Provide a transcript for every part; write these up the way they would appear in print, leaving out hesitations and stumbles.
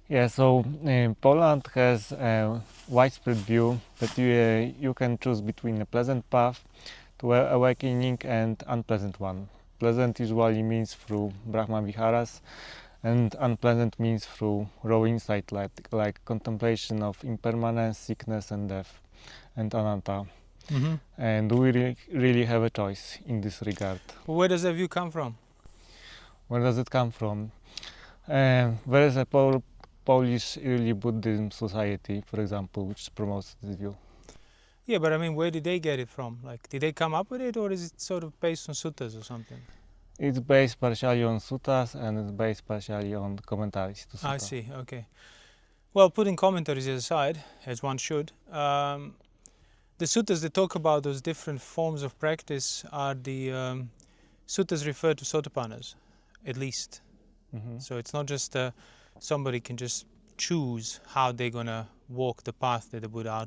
Yeah, so Poland has a widespread view that you can choose between a pleasant path to awakening and unpleasant one. Pleasant usually means through Brahma Viharas, and unpleasant means through raw insight, like contemplation of impermanence, sickness, and death, and anatta. Mm-hmm. And we really have a choice in this regard. Where does that view come from? Where does it come from? There is a Polish early Buddhism society, for example, which promotes this view. Yeah, but I mean, where did they get it from? Like, did they come up with it, or is it sort of based on suttas or something? It's based partially on suttas and it's based partially on commentaries to sutta. I see, okay. Well, putting commentaries aside, as one should, the suttas that talk about those different forms of practice are the suttas refer to sotapannas, at least. Mm-hmm. So it's not just somebody can just choose how they're going to walk the path that the Buddha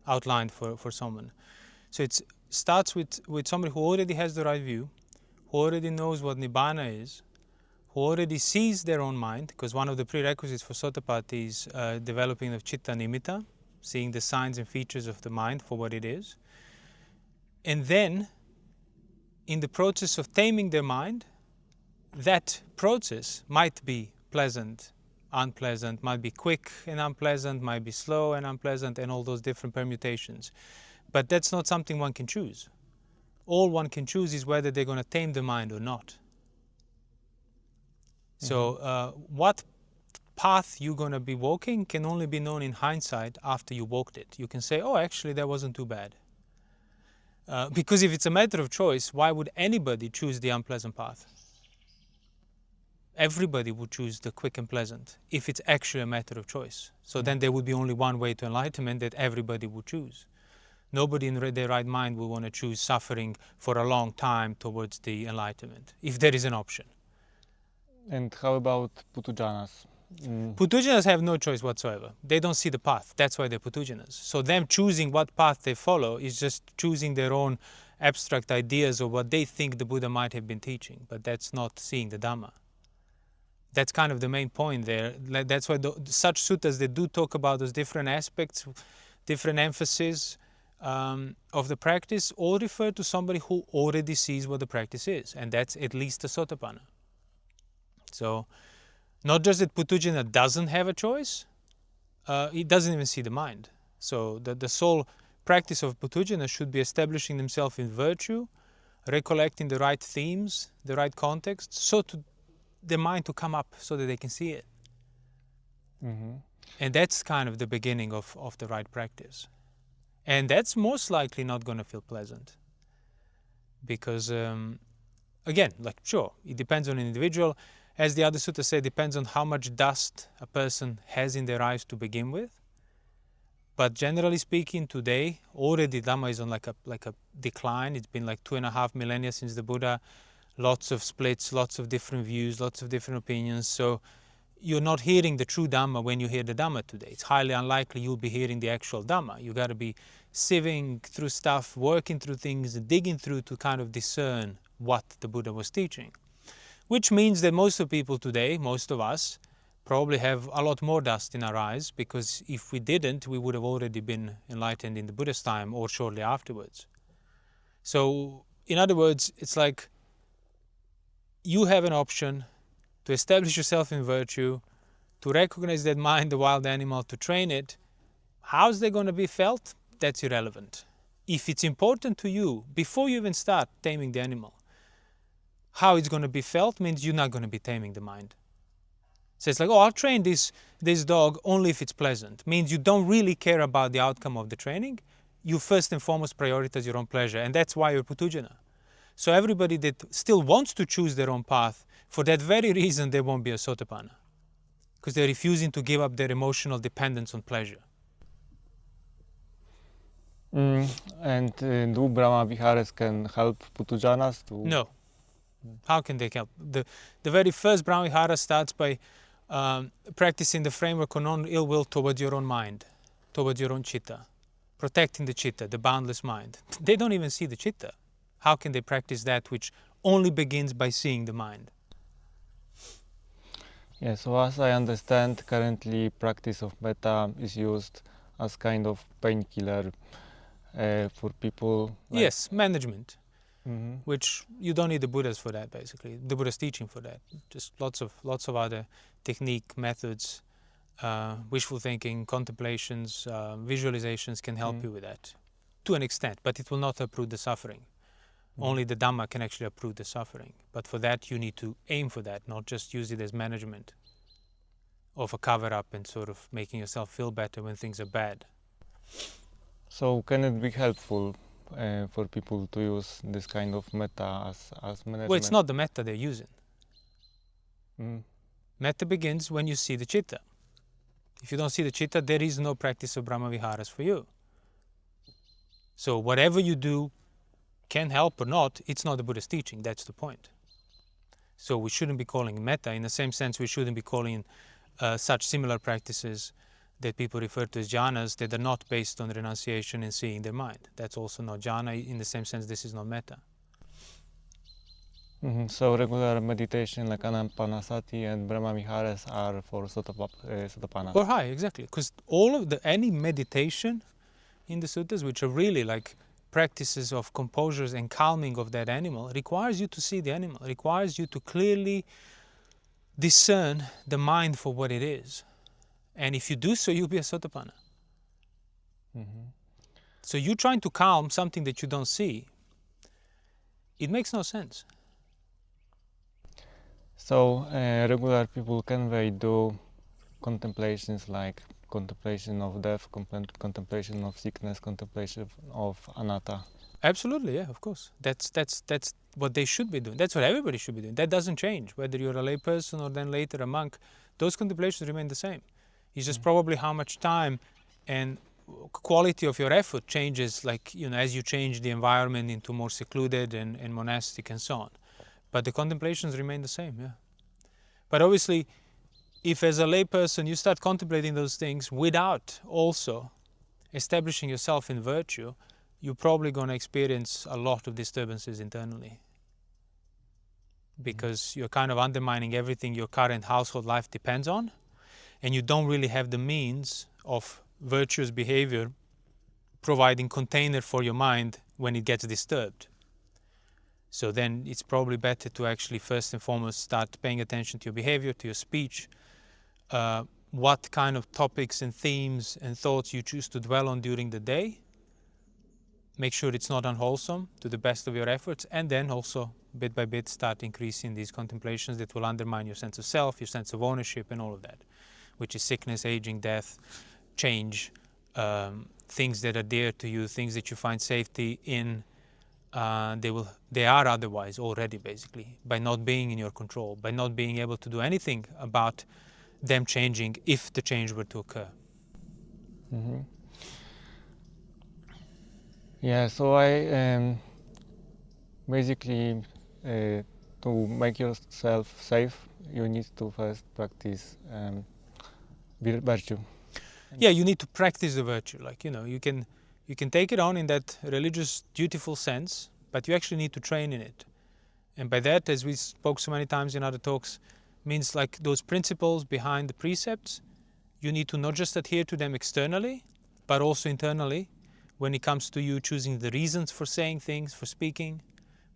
outlined for someone. So it starts with somebody who already has the right view, who already knows what Nibbana is, who already sees their own mind, because one of the prerequisites for Sotapatti is developing of Chitta Nimitta, seeing the signs and features of the mind for what it is. And then, in the process of taming their mind, that process might be pleasant, unpleasant, might be quick and unpleasant, might be slow and unpleasant, and all those different permutations. But that's not something one can choose. All one can choose is whether they're going to tame the mind or not. So what path you're going to be walking can only be known in hindsight after you walked it. You can say, oh, actually, that wasn't too bad. Because if it's a matter of choice, why would anybody choose the unpleasant path? Everybody would choose the quick and pleasant if it's actually a matter of choice. So then there would be only one way to enlightenment that everybody would choose. Nobody in their right mind will want to choose suffering for a long time towards the enlightenment, if there is an option. And how about puthujjanas? Puthujjanas have no choice whatsoever. They don't see the path. That's why they're puthujjanas. So them choosing what path they follow is just choosing their own abstract ideas of what they think the Buddha might have been teaching. But that's not seeing the Dhamma. That's kind of the main point there. That's why such suttas that do talk about those different aspects, different emphasis of the practice, all refer to somebody who already sees what the practice is. And that's at least a sotapanna. So not just that puthujjana doesn't have a choice, it doesn't even see the mind. So the sole practice of puthujjana should be establishing themselves in virtue, recollecting the right themes, the right context, so to the mind to come up so that they can see it. Mm-hmm. And that's kind of the beginning of the right practice. And that's most likely not going to feel pleasant. Because, again, like, sure, it depends on an individual. As the other sutta say, it depends on how much dust a person has in their eyes to begin with. But generally speaking, today, already Dhamma is on like a decline. It's been like 2.5 millennia since the Buddha. Lots of splits, lots of different views, lots of different opinions. So you're not hearing the true Dhamma when you hear the Dhamma today. It's highly unlikely you'll be hearing the actual Dhamma. You got to be sieving through stuff, working through things, digging through to kind of discern what the Buddha was teaching. Which means that most of people today, most of us, probably have a lot more dust in our eyes, because if we didn't, we would have already been enlightened in the Buddha's time or shortly afterwards. So, in other words, it's like you have an option to establish yourself in virtue, to recognize that mind, the wild animal, to train it. How's that going to be felt? That's irrelevant. If it's important to you, before you even start taming the animal, how it's going to be felt means you're not going to be taming the mind. So it's like, oh, I'll train this dog only if it's pleasant. Means you don't really care about the outcome of the training. You first and foremost prioritize your own pleasure, and that's why you're puthujjana. So everybody that still wants to choose their own path, for that very reason, they won't be a sotapanna, because they're refusing to give up their emotional dependence on pleasure. And do Brahma Viharas can help puthujjanas to? No. How can they help? The very first Brahma Vihara starts by practicing the framework of non-ill will towards your own mind, towards your own chitta, protecting the chitta, the boundless mind. They don't even see the chitta. How can they practice that which only begins by seeing the mind? Yeah, so as I understand, currently practice of metta is used as kind of painkiller for people. Yes, management, Mhm. which you don't need the Buddhas for that, basically. The Buddha's teaching for that. Just lots of other technique, methods, wishful thinking, contemplations, visualizations can help you with that to an extent, but it will not uproot the suffering. Only the Dhamma can actually uproot the suffering. But for that, you need to aim for that, not just use it as management of a cover-up and sort of making yourself feel better when things are bad. So can it be helpful for people to use this kind of metta as management? Well, it's not the metta they're using. Mm. Metta begins when you see the citta. If you don't see the citta, there is no practice of Brahma Viharas for you. So whatever you do can help or not, it's not the Buddha's teaching, that's the point. So we shouldn't be calling metta. In the same sense, we shouldn't be calling such similar practices that people refer to as jhanas that are not based on renunciation and seeing their mind. That's also not jhana. In the same sense, this is not metta. So regular meditation like anapanasati and Brahma Viharas are for sotapanna. Or high, exactly. Because any meditation in the suttas, which are really like practices of composure and calming of that animal, requires you to see the animal, requires you to clearly discern the mind for what it is. And if you do so, you'll be a sotapanna. So you trying to calm something that you don't see, it makes no sense. So regular people, can they do contemplations like contemplation of death, contemplation of sickness, contemplation of anatta? Absolutely, yeah, of course. That's what they should be doing. That's what everybody should be doing. That doesn't change. Whether you're a lay person or then later a monk, those contemplations remain the same. It's just probably how much time and quality of your effort changes, like, as you change the environment into more secluded and monastic and so on. But the contemplations remain the same, yeah. But obviously, if as a lay person you start contemplating those things without also establishing yourself in virtue, you're probably going to experience a lot of disturbances internally. Because you're kind of undermining everything your current household life depends on, and you don't really have the means of virtuous behavior providing container for your mind when it gets disturbed. So then it's probably better to actually first and foremost start paying attention to your behavior, to your speech, what kind of topics and themes and thoughts you choose to dwell on during the day. Make sure it's not unwholesome to the best of your efforts, and then also bit by bit start increasing these contemplations that will undermine your sense of self, your sense of ownership and all of that, which is sickness, aging, death, change, things that are dear to you, things that you find safety in. They are otherwise already, basically, by not being in your control, by not being able to do anything about them changing if the change were to occur. Yeah, so I basically to make yourself safe, you need to first practice virtue. Yeah, you need to practice the virtue. Like, you can take it on in that religious, dutiful sense, but you actually need to train in it. And by that, as we spoke so many times in other talks, means like those principles behind the precepts, you need to not just adhere to them externally, but also internally when it comes to you choosing the reasons for saying things, for speaking.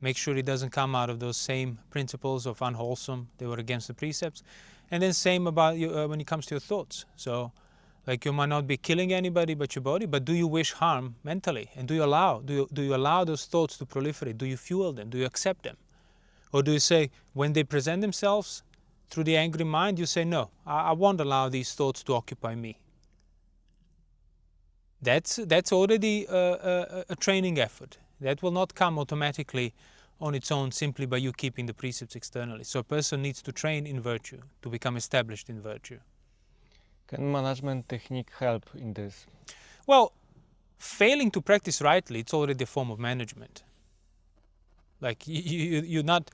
Make sure it doesn't come out of those same principles of unwholesome, they were against the precepts. And then same about you when it comes to your thoughts. So like you might not be killing anybody but your body, but do you wish harm mentally? And do you allow those thoughts to proliferate? Do you fuel them? Do you accept them? Or do you say, when they present themselves through the angry mind, you say, no, I won't allow these thoughts to occupy me. That's already a training effort. That will not come automatically on its own simply by you keeping the precepts externally. So a person needs to train in virtue, to become established in virtue. Can management technique help in this? Well, failing to practice rightly, it's already a form of management. Like you're not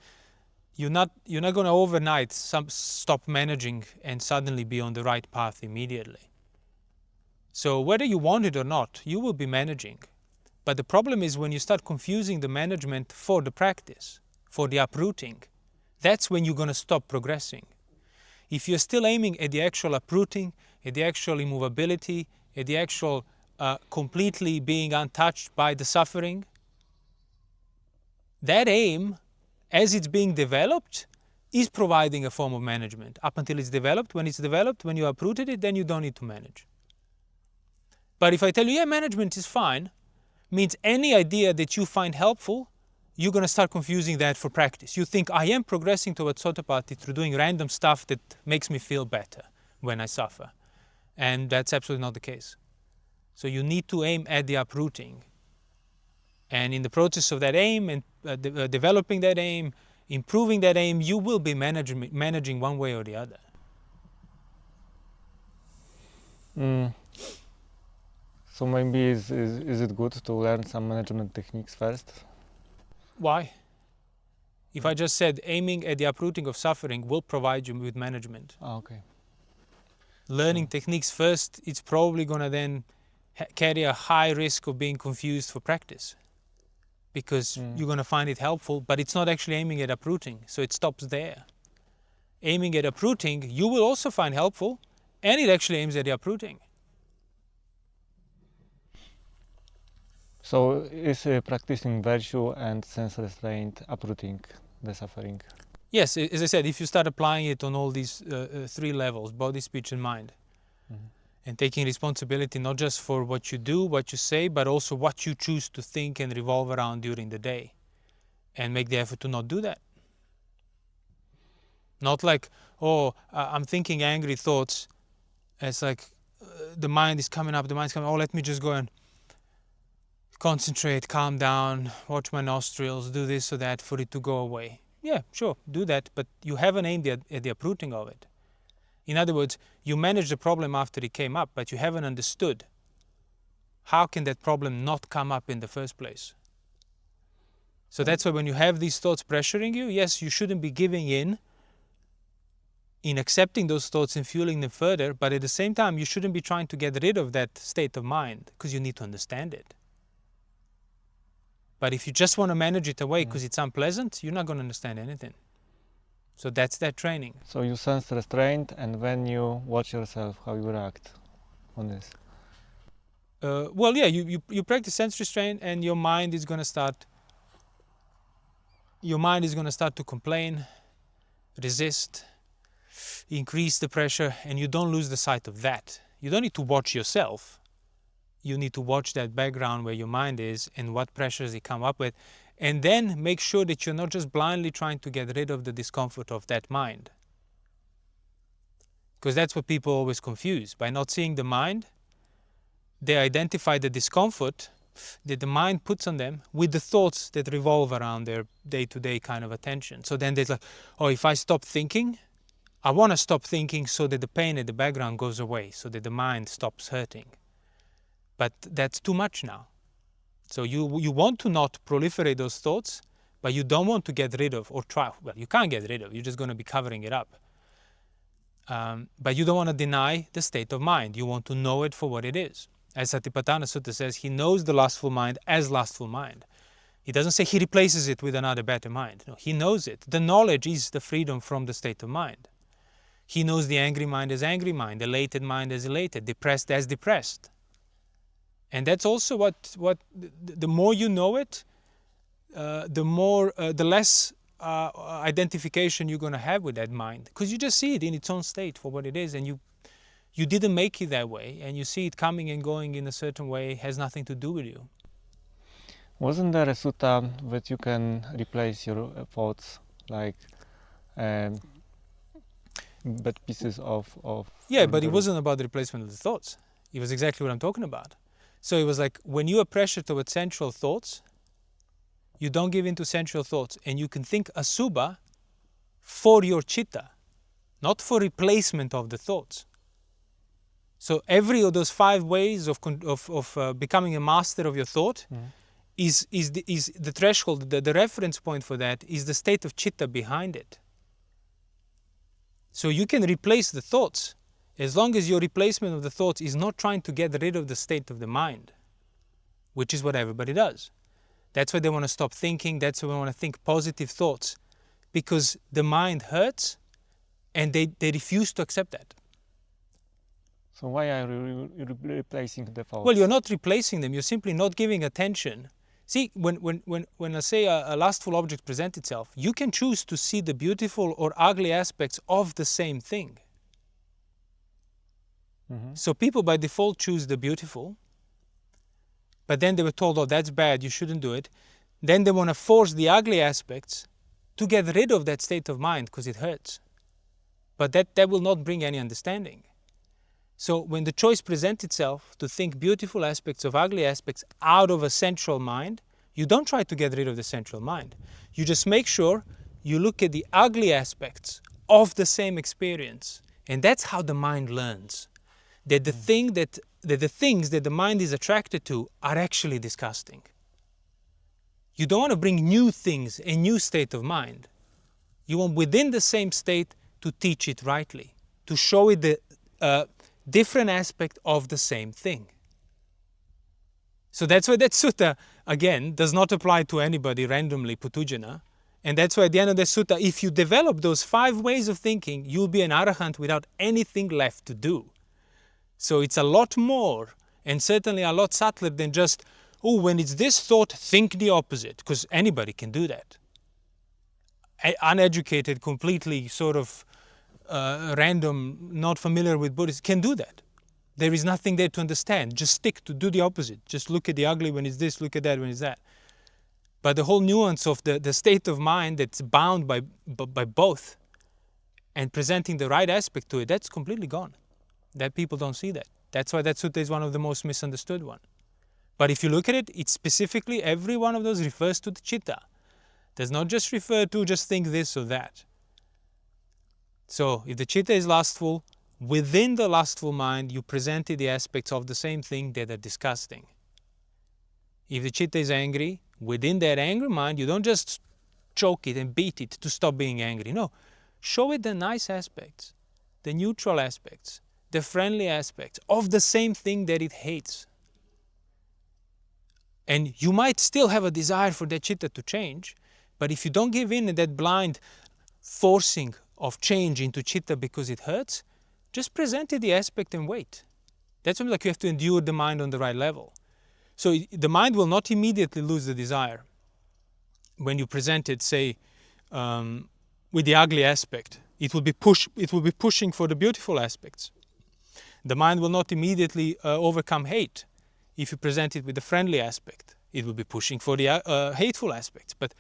going to overnight stop managing and suddenly be on the right path immediately. So whether you want it or not, you will be managing. But the problem is when you start confusing the management for the practice, for the uprooting, that's when you're going to stop progressing. If you're still aiming at the actual uprooting, at the actual immovability, at the actual completely being untouched by the suffering, that aim, as it's being developed, is providing a form of management up until it's developed. When it's developed, when you uprooted it, then you don't need to manage. But if I tell you, yeah, management is fine, means any idea that you find helpful, you're going to start confusing that for practice. You think, I am progressing towards Sotapatti through doing random stuff that makes me feel better when I suffer. And that's absolutely not the case. So you need to aim at the uprooting. And in the process of that aim and developing that aim, improving that aim, you will be managing one way or the other. So maybe is it good to learn some management techniques first? Why? If I just said aiming at the uprooting of suffering will provide you with management. Okay. Learning techniques first, it's probably going to then carry a high risk of being confused for practice. Because you're going to find it helpful, but it's not actually aiming at uprooting, so it stops there. Aiming at uprooting, you will also find helpful, and it actually aims at the uprooting. So is practicing virtue and sense restraint uprooting the suffering? Yes, as I said, if you start applying it on all these three levels, body, speech, and mind, and taking responsibility not just for what you do, what you say, but also what you choose to think and revolve around during the day, and make the effort to not do that. Not like, I'm thinking angry thoughts. It's like the mind is coming up, let me just go and concentrate, calm down, watch my nostrils, do this or that for it to go away. Yeah, sure, do that, but you haven't aimed at the uprooting of it. In other words, you managed the problem after it came up, but you haven't understood how can that problem not come up in the first place. So that's why when you have these thoughts pressuring you, yes, you shouldn't be giving in accepting those thoughts and fueling them further, but at the same time, you shouldn't be trying to get rid of that state of mind because you need to understand it. But if you just want to manage it away because it's unpleasant, you're not going to understand anything. So that's that training. So you sense restraint, and when you watch yourself, how you react on this? You practice sense restraint, and your mind is going to start to complain, resist, increase the pressure, and you don't lose the sight of that. You don't need to watch yourself. You need to watch that background where your mind is and what pressures it come up with, and then make sure that you're not just blindly trying to get rid of the discomfort of that mind. Because that's what people always confuse. By not seeing the mind, they identify the discomfort that the mind puts on them with the thoughts that revolve around their day-to-day kind of attention. So then there's like, if I stop thinking, I want to stop thinking so that the pain at the background goes away, so that the mind stops hurting. But that's too much now. So you want to not proliferate those thoughts, but you don't want to get rid of or try. Well, you can't get rid of. You're just going to be covering it up. But you don't want to deny the state of mind. You want to know it for what it is. As Satipatthana Sutta says, he knows the lustful mind as lustful mind. He doesn't say he replaces it with another better mind. No, he knows it. The knowledge is the freedom from the state of mind. He knows the angry mind as angry mind, elated mind as elated, depressed as depressed. And that's also what the more you know it, the less identification you're going to have with that mind, because you just see it in its own state for what it is, and you didn't make it that way, and you see it coming and going in a certain way, has nothing to do with you. Wasn't there a sutta that you can replace your thoughts, like bad pieces of Yeah, but it wasn't about the replacement of the thoughts. It was exactly what I'm talking about. So it was like, when you are pressured towards sensual thoughts, you don't give in to sensual thoughts, and you can think asubha for your chitta, not for replacement of the thoughts. So every of those 5 ways of becoming a master of your thought is the threshold, the reference point for that is the state of chitta behind it. So you can replace the thoughts, as long as your replacement of the thoughts is not trying to get rid of the state of the mind, which is what everybody does. That's why they want to stop thinking, that's why they want to think positive thoughts, because the mind hurts And they refuse to accept that. So why are you replacing the thoughts? Well, you're not replacing them, you're simply not giving attention. See, when I say a lustful object presents itself, you can choose to see the beautiful or ugly aspects of the same thing. So people by default choose the beautiful, but then they were told, oh, that's bad, you shouldn't do it. Then they want to force the ugly aspects to get rid of that state of mind because it hurts. But that will not bring any understanding. So when the choice presents itself to think beautiful aspects of ugly aspects out of a central mind, you don't try to get rid of the central mind. You just make sure you look at the ugly aspects of the same experience. And that's how the mind learns. That the things that the mind is attracted to are actually disgusting. You don't want to bring new things, a new state of mind. You want within the same state to teach it rightly, to show it the different aspect of the same thing. So that's why that sutta, again, does not apply to anybody randomly, puthujjana. And that's why at the end of the sutta, if you develop those 5 ways of thinking, you'll be an arahant without anything left to do. So it's a lot more, and certainly a lot subtler than just, oh, when it's this thought, think the opposite, because anybody can do that. Uneducated, completely sort of random, not familiar with Buddhism, can do that. There is nothing there to understand. Just stick to do the opposite. Just look at the ugly when it's this, look at that when it's that. But the whole nuance of the state of mind that's bound by both and presenting the right aspect to it, that's completely gone. That people don't see that. That's why that sutta is one of the most misunderstood one. But if you look at it, it's specifically every one of those refers to the chitta. Does not just refer to just think this or that. So if the chitta is lustful, within the lustful mind you presented the aspects of the same thing that are disgusting. If the chitta is angry, within that angry mind you don't just choke it and beat it to stop being angry. No, show it the nice aspects, the neutral aspects, the friendly aspects of the same thing that it hates. And you might still have a desire for that chitta to change, but if you don't give in that blind forcing of change into chitta because it hurts, just present it the aspect and wait. That's when, like, you have to endure the mind on the right level. So the mind will not immediately lose the desire when you present it, say, with the ugly aspect. It will be pushing for the beautiful aspects. The mind will not immediately overcome hate if you present it with the friendly aspect. It will be pushing for the hateful aspects. But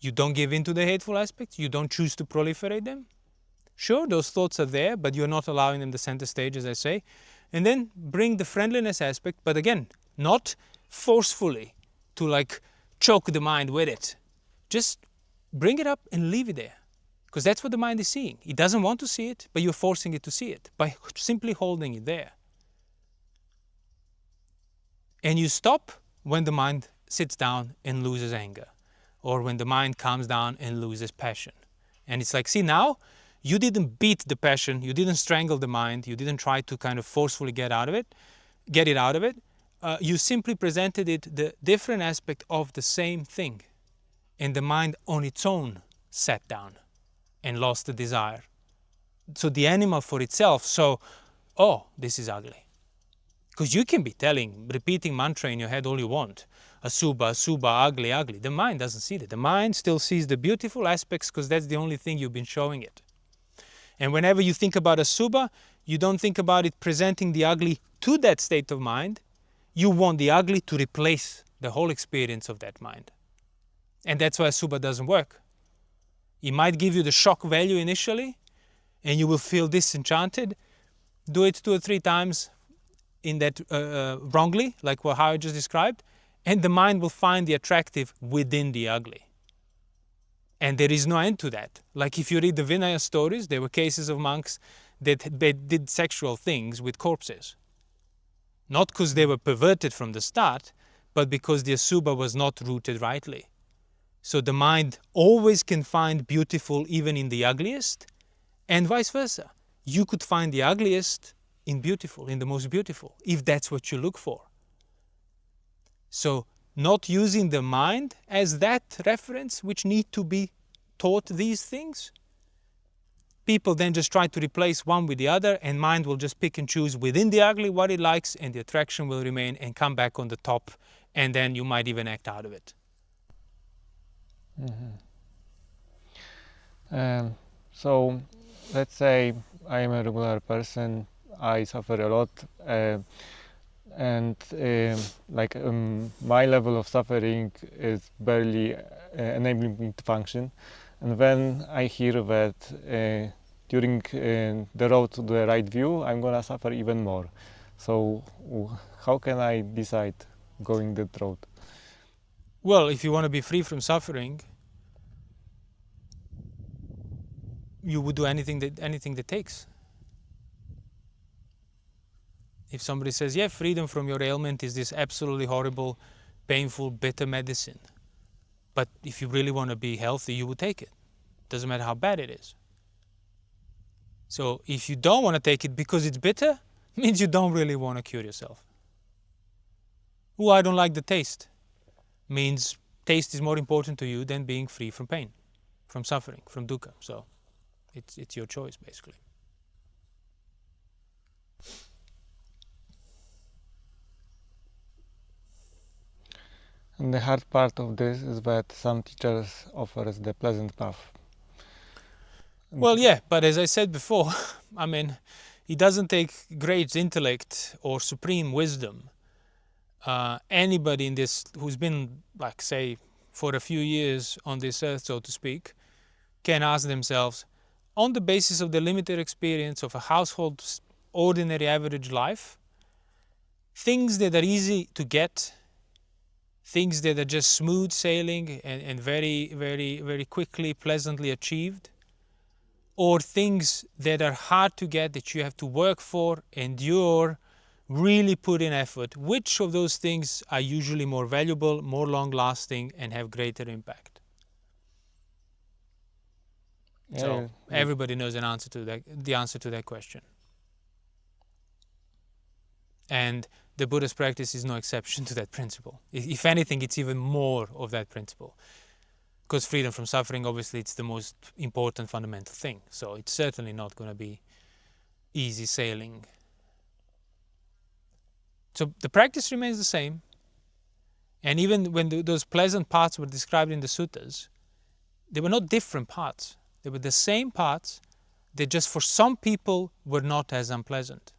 you don't give in to the hateful aspects. You don't choose to proliferate them. Sure, those thoughts are there, but you're not allowing them the center stage, as I say. And then bring the friendliness aspect, but again, not forcefully to like choke the mind with it. Just bring it up and leave it there. Because that's what the mind is seeing. It doesn't want to see it, but you're forcing it to see it by simply holding it there. And you stop when the mind sits down and loses anger, or when the mind calms down and loses passion. And it's like, see, now you didn't beat the passion, you didn't strangle the mind, you didn't try to kind of forcefully get it out of it. You simply presented it the different aspect of the same thing. And the mind on its own sat down and lost the desire. So the animal for itself saw, oh, this is ugly. Because you can be repeating mantra in your head all you want. Asubha, asubha, ugly, ugly. The mind doesn't see that. The mind still sees the beautiful aspects because that's the only thing you've been showing it. And whenever you think about asubha, you don't think about it presenting the ugly to that state of mind. You want the ugly to replace the whole experience of that mind. And that's why asubha doesn't work. It might give you the shock value initially, and you will feel disenchanted. Do it 2 or 3 times in that wrongly, like how I just described, and the mind will find the attractive within the ugly. And there is no end to that. Like if you read the Vinaya stories, there were cases of monks that did sexual things with corpses. Not because they were perverted from the start, but because the asubha was not rooted rightly. So the mind always can find beautiful even in the ugliest, and vice versa. You could find the ugliest in beautiful, in the most beautiful, if that's what you look for. So not using the mind as that reference which need to be taught these things, people then just try to replace one with the other, and mind will just pick and choose within the ugly what it likes, and the attraction will remain and come back on the top, and then you might even act out of it. So let's say I am a regular person, I suffer a lot, and my level of suffering is barely enabling me to function. And then I hear that during the road to the right view, I'm gonna suffer even more. So how can I decide going that road? Well, if you want to be free from suffering, you would do anything that takes. If somebody says, yeah, freedom from your ailment is this absolutely horrible, painful, bitter medicine, but if you really want to be healthy, you would take it. Doesn't matter how bad it is. So if you don't want to take it because it's bitter, it means you don't really want to cure yourself. Oh, I don't like the taste. Means taste is more important to you than being free from pain, from suffering, from dukkha. So it's your choice, basically. And the hard part of this is that some teachers offer us the pleasant path. Well, yeah, but as I said before, I mean, it doesn't take great intellect or supreme wisdom. Anybody in this who's been, like, say, for a few years on this earth, so to speak, can ask themselves, on the basis of the limited experience of a household's ordinary average life, things that are easy to get, things that are just smooth sailing and very, very, very quickly, pleasantly achieved, or things that are hard to get, that you have to work for, endure, really put in effort, which of those things are usually more valuable, more long-lasting, and have greater impact? Yeah, So everybody knows the answer to that question. And the Buddha's practice is no exception to that principle. If anything, it's even more of that principle. Because freedom from suffering, obviously, it's the most important fundamental thing. So it's certainly not going to be easy sailing. So the practice remains the same. And even when those pleasant paths were described in the suttas, they were not different paths. They were the same paths. They just, for some people, were not as unpleasant.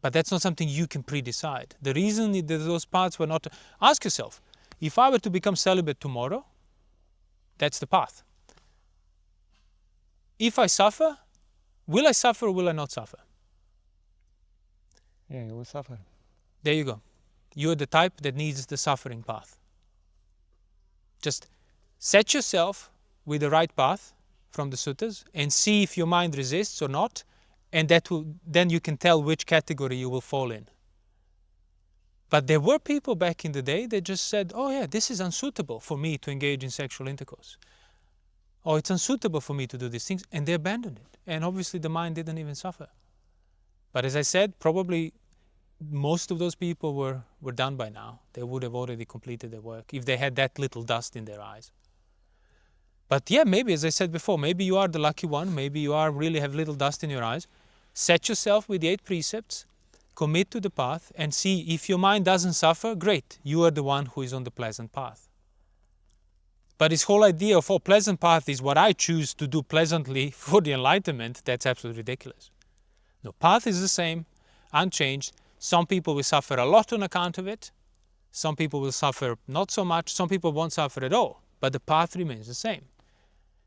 But that's not something you can pre-decide. The reason that those paths were not... Ask yourself, if I were to become celibate tomorrow, that's the path. If I suffer, will I suffer or will I not suffer? Yeah, you will suffer. There you go. You're the type that needs the suffering path. Just set yourself with the right path from the suttas and see if your mind resists or not, and then you can tell which category you will fall in. But there were people back in the day that just said, oh yeah, this is unsuitable for me to engage in sexual intercourse. Oh, it's unsuitable for me to do these things, and they abandoned it. And obviously the mind didn't even suffer. But as I said, probably most of those people were done by now. They would have already completed their work if they had that little dust in their eyes. But yeah, maybe, as I said before, maybe you are the lucky one. Maybe you really have little dust in your eyes. Set yourself with the 8 precepts, commit to the path, and see if your mind doesn't suffer, great. You are the one who is on the pleasant path. But this whole idea of, pleasant path is what I choose to do pleasantly for the enlightenment, that's absolutely ridiculous. No, path is the same, unchanged. Some people will suffer a lot on account of it. Some people will suffer not so much. Some people won't suffer at all. But the path remains the same.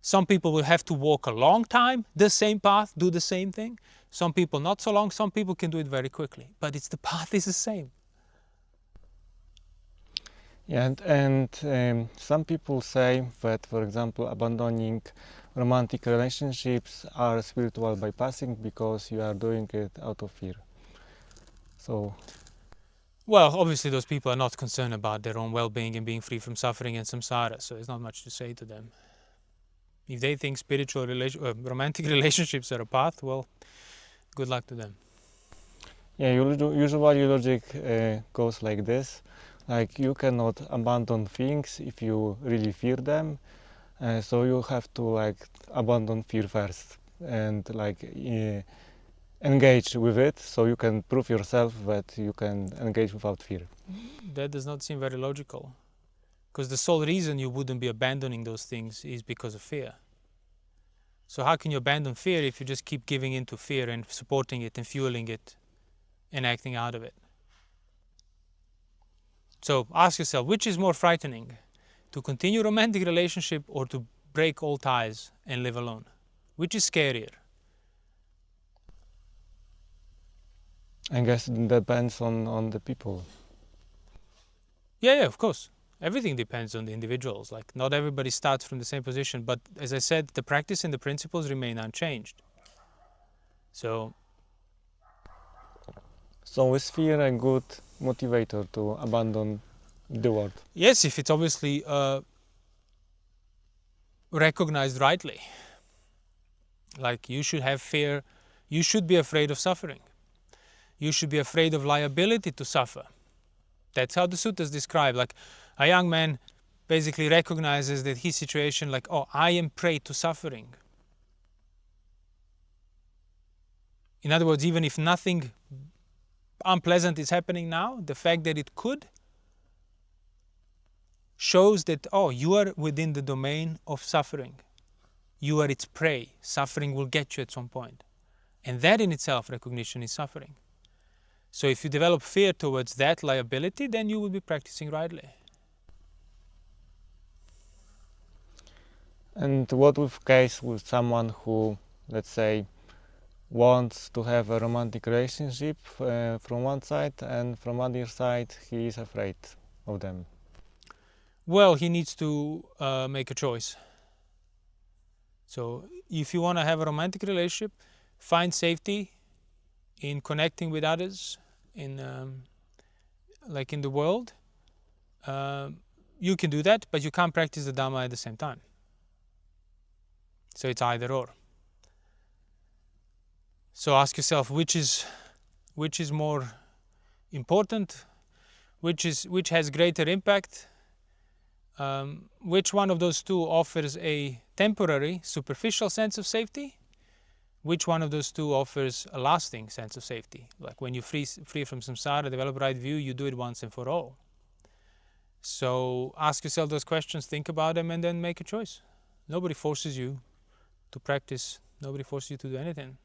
Some people will have to walk a long time, the same path, do the same thing. Some people not so long. Some people can do it very quickly. But the path is the same. Yeah, and some people say that, for example, abandoning romantic relationships are spiritual bypassing because you are doing it out of fear. So, well, obviously those people are not concerned about their own well-being and being free from suffering and samsara, so there's not much to say to them. If they think romantic relationships are a path, well, good luck to them. yeah, usually logic goes like this. Like, you cannot abandon things if you really fear them. So you have to like abandon fear first and like engage with it, so you can prove yourself that you can engage without fear. That does not seem very logical, because the sole reason you wouldn't be abandoning those things is because of fear. So how can you abandon fear if you just keep giving in to fear and supporting it and fueling it and acting out of it? So ask yourself, which is more frightening? To continue romantic relationship or to break all ties and live alone? Which is scarier? I guess it depends on the people. Yeah, of course. Everything depends on the individuals. Like, not everybody starts from the same position, but as I said, the practice and the principles remain unchanged. So is fear a good motivator to abandon the world? yes, if it's obviously recognized rightly. Like, you should have fear, you should be afraid of suffering. You should be afraid of liability to suffer. That's how the suttas describe. Like, a young man basically recognizes that his situation, like, oh, I am prey to suffering. In other words, even if nothing unpleasant is happening now, the fact that it could shows that, oh, you are within the domain of suffering. You are its prey. Suffering will get you at some point. And that in itself, recognition, is suffering. So if you develop fear towards that liability, then you will be practicing rightly. And what with case with someone who, let's say, wants to have a romantic relationship from one side, and from other side he is afraid of them? Well, he needs to make a choice. So if you want to have a romantic relationship, find safety in connecting with others in like in the world. You can do that, but you can't practice the Dhamma at the same time. So it's either or. So ask yourself, which is more important, which has greater impact, which one of those two offers a temporary, superficial sense of safety, which one of those two offers a lasting sense of safety. Like, when you free from samsara, develop right view, you do it once and for all. So ask yourself those questions, think about them, and then make a choice. Nobody forces you to practice. Nobody forces you to do anything.